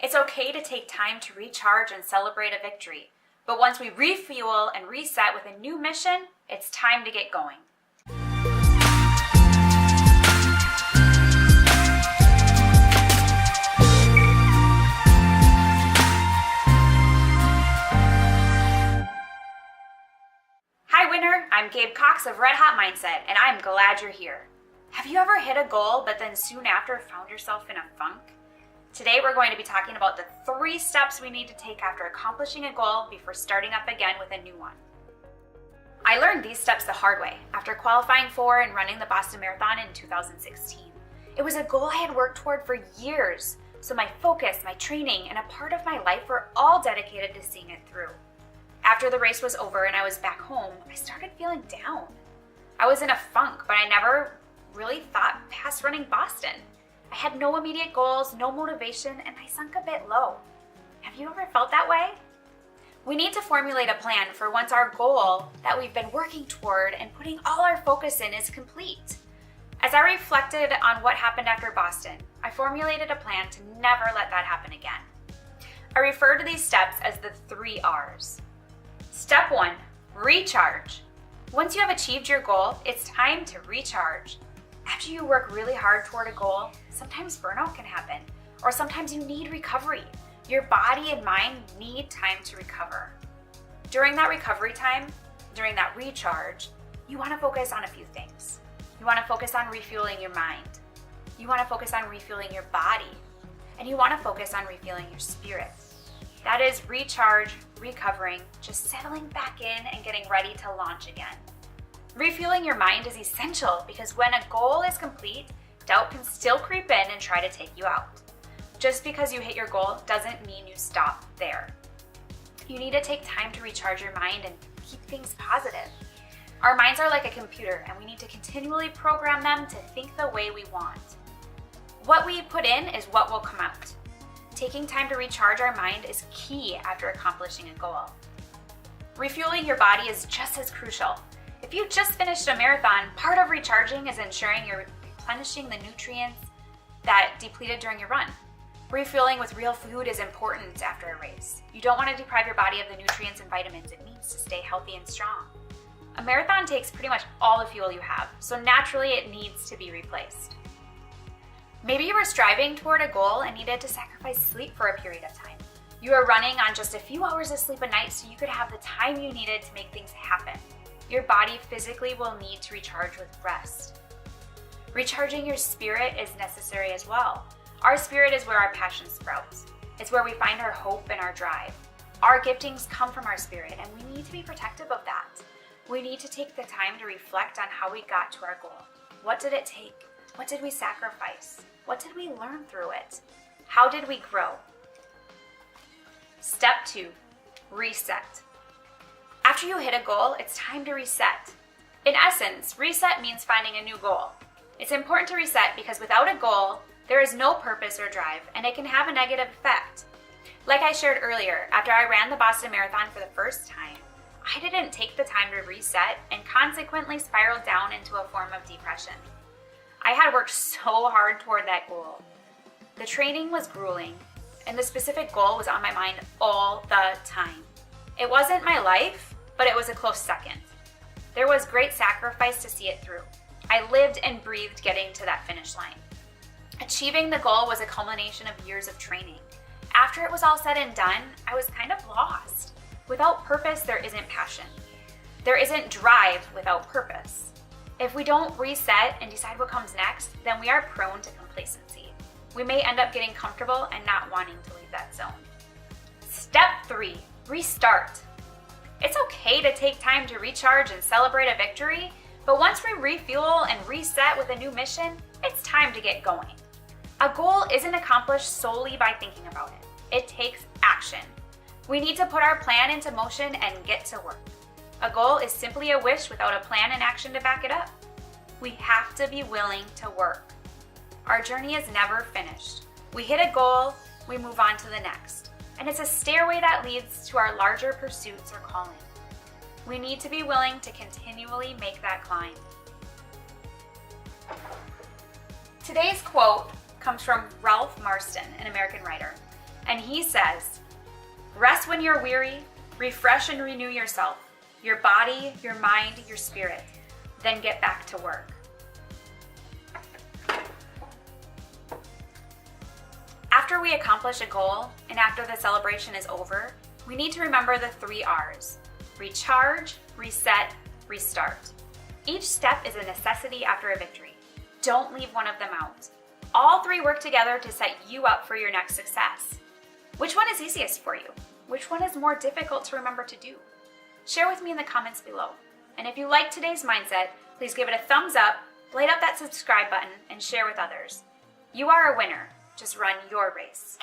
It's okay to take time to recharge and celebrate a victory, but once we refuel and reset with a new mission, it's time to get going. Hi winner, I'm Gabe Cox of Red Hot Mindset, and I'm glad you're here. Have you ever hit a goal but then soon after found yourself in a funk? Today we're going to be talking about the 3 steps we need to take after accomplishing a goal before starting up again with a new one. I learned these steps the hard way after qualifying for and running the Boston Marathon in 2016. It was a goal I had worked toward for years, so my focus, my training, and a part of my life were all dedicated to seeing it through. After the race was over and I was back home, I started feeling down. I was in a funk, but I never really thought past running Boston. I had no immediate goals, no motivation, and I sunk a bit low. Have you ever felt that way? We need to formulate a plan for once our goal that we've been working toward and putting all our focus in is complete. As I reflected on what happened after Boston, I formulated a plan to never let that happen again. I refer to these steps as the 3 R's. Step 1, recharge. Once you have achieved your goal, it's time to recharge. After you work really hard toward a goal, sometimes burnout can happen, or sometimes you need recovery. Your body and mind need time to recover. During that recovery time, during that recharge, you want to focus on a few things. You want to focus on refueling your mind. You want to focus on refueling your body. And you want to focus on refueling your spirit. That is recharge, recovering, just settling back in and getting ready to launch again. Refueling your mind is essential because when a goal is complete, doubt can still creep in and try to take you out. Just because you hit your goal doesn't mean you stop there. You need to take time to recharge your mind and keep things positive. Our minds are like a computer and we need to continually program them to think the way we want. What we put in is what will come out. Taking time to recharge our mind is key after accomplishing a goal. Refueling your body is just as crucial. If you just finished a marathon, part of recharging is ensuring you're replenishing the nutrients that depleted during your run. Refueling with real food is important after a race. You don't want to deprive your body of the nutrients and vitamins it needs to stay healthy and strong. A marathon takes pretty much all the fuel you have, so naturally it needs to be replaced. Maybe you were striving toward a goal and needed to sacrifice sleep for a period of time. You were running on just a few hours of sleep a night so you could have the time you needed to make things happen. Your body physically will need to recharge with rest. Recharging your spirit is necessary as well. Our spirit is where our passion sprouts. It's where we find our hope and our drive. Our giftings come from our spirit and we need to be protective of that. We need to take the time to reflect on how we got to our goal. What did it take? What did we sacrifice? What did we learn through it? How did we grow? Step 2, reset. After you hit a goal, it's time to reset. In essence, reset means finding a new goal. It's important to reset because without a goal, there is no purpose or drive, and it can have a negative effect. Like I shared earlier, after I ran the Boston Marathon for the first time, I didn't take the time to reset and consequently spiraled down into a form of depression. I had worked so hard toward that goal. The training was grueling, and the specific goal was on my mind all the time. It wasn't my life, but it was a close second. There was great sacrifice to see it through. I lived and breathed getting to that finish line. Achieving the goal was a culmination of years of training. After it was all said and done, I was kind of lost. Without purpose, there isn't passion. There isn't drive without purpose. If we don't reset and decide what comes next, then we are prone to complacency. We may end up getting comfortable and not wanting to leave that zone. Step 3, restart. It's okay to take time to recharge and celebrate a victory, but once we refuel and reset with a new mission, it's time to get going. A goal isn't accomplished solely by thinking about it. It takes action. We need to put our plan into motion and get to work. A goal is simply a wish without a plan and action to back it up. We have to be willing to work. Our journey is never finished. We hit a goal, we move on to the next. And it's a stairway that leads to our larger pursuits or calling. We need to be willing to continually make that climb. Today's quote comes from Ralph Marston, an American writer. And he says, rest when you're weary, refresh and renew yourself, your body, your mind, your spirit, then get back to work. After we accomplish a goal and after the celebration is over, we need to remember the 3 R's: recharge, reset, restart. Each step is a necessity after a victory. Don't leave one of them out. All 3 work together to set you up for your next success. Which one is easiest for you? Which one is more difficult to remember to do? Share with me in the comments below. And if you like today's mindset, please give it a thumbs up, light up that subscribe button, and share with others. You are a winner. Just run your race.